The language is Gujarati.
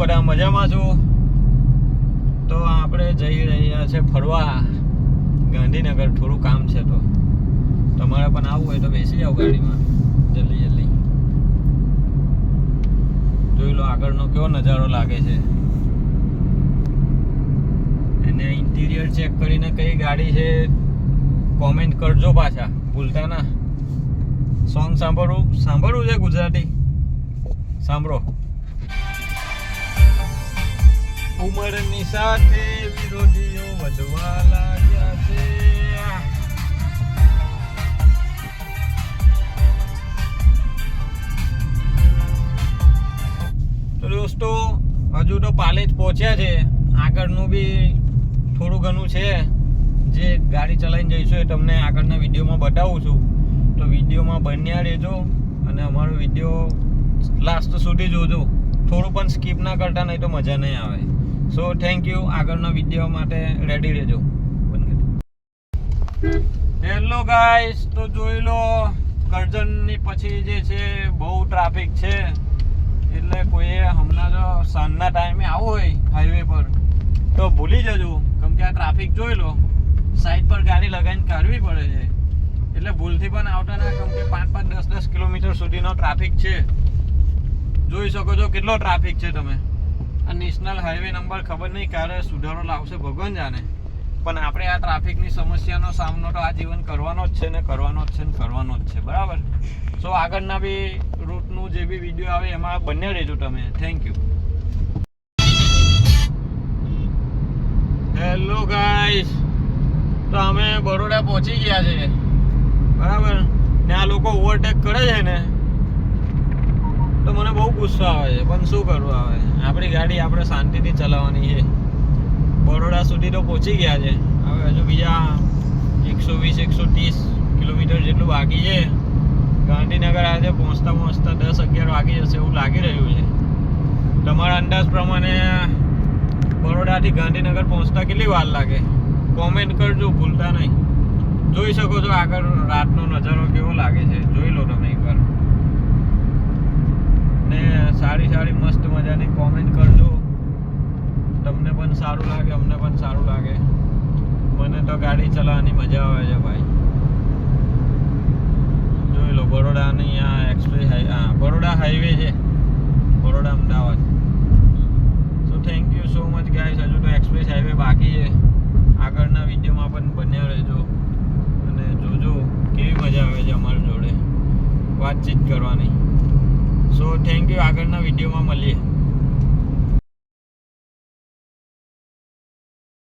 બધા મજામાં છો? તો આપણે જઈ રહ્યા છે ફરવા ગાંધીનગર. થોડું કામ છે, તો તમારે પણ આવવું હોય તો બેસી જાઓ ગાડીમાં. જલ્દી જલ્દી જોઈ લો આગળનો કેવો નજારો લાગે છે. એને ઇન્ટિરિયર ચેક કરીને કઈ ગાડી છે કોમેન્ટ કરજો. પાછા ભૂલતા ના. સોંગ સાંભળવું છે ગુજરાતી? સાંભળો. ઉંમરની સાથે વિરોધીઓ વધવા લાગ્યા છે. તો દોસ્તો હજુ તો પાલેજ પહોંચ્યા છે. આગળનું બી થોડું ઘણું છે જે ગાડી ચલાવીને જઈશું એ તમને આગળના વિડીયોમાં બતાવું છું. તો વિડીયોમાં બન્યા રહેજો અને અમારો વિડીયો લાસ્ટ સુધી જોજો. થોડું પણ સ્કીપ ના કરતા, નહીં તો મજા નહીં આવે. So thank you. આગળના વિડીયો માટે રેડી રહેજો. હેલો ગાઈસ, તો જોઈ લો કરજણની પછી જે છે બહુ ટ્રાફિક છે. એટલે કોઈએ હમણાં જો સાંજના ટાઈમે આવવું હોય હાઈવે પર તો ભૂલી જજો, કેમ કે આ ટ્રાફિક જોઈ લો. સાઈડ પર ગાડી લગાવીને કાઢવી પડે છે. એટલે ભૂલથી પણ આવતા ના, કેમ કે 5-5, 10-10 કિલોમીટર સુધીનો ટ્રાફિક છે. જોઈ શકો છો કેટલો ટ્રાફિક છે તમે. આ નેશનલ હાઈવે નંબર ખબર નહીં ક્યારે સુધારો લાવશે, ભગવાન જાણે. પણ આપણે આ ટ્રાફિકની સમસ્યાનો સામનો તો આ જીવન કરવાનો જ છે ને કરવાનો જ છે ને કરવાનો જ છે, બરાબર? સો આગળના બી રૂટનું જે બી વિડીયો આવે એમાં બંને રહેજો તમે. Thank you. હેલો ગાઈસ, તો અમે બરોડા પહોંચી ગયા છે, બરાબર? ને આ લોકો ઓવરટેક કરે છે ને તો મને બહુ ગુસ્સો આવે છે, પણ શું કરવું આવે? આપણી ગાડી આપણે શાંતિથી ચલાવવાની છે. બરોડા સુધી તો પહોંચી ગયા છે. હવે હજુ બીજા 120-130 કિલોમીટર જેટલું બાકી છે. ગાંધીનગર આજે પહોંચતા 10-11 વાગી જશે એવું લાગી રહ્યું છે. તમારા અંદાજ પ્રમાણે બરોડાથી ગાંધીનગર પહોંચતા કેટલી વાર લાગે? કોમેન્ટ કરજો ભૂલતા નહીં. જોઈ શકો છો આગળ રાતનો નજારો કેવો લાગે છે, જોઈ લો તમે એકવાર. ને સારી મસ્ત મજાની કોમેન્ટ કરજો. તમને પણ સારું લાગે, અમને પણ સારું લાગે. મને તો ગાડી ચલાવવાની મજા આવે છે ભાઈ. જોઈ લો બરોડાની આ એક્સપ્રેસ બરોડા હાઈવે છે, બરોડા અમદાવાદ.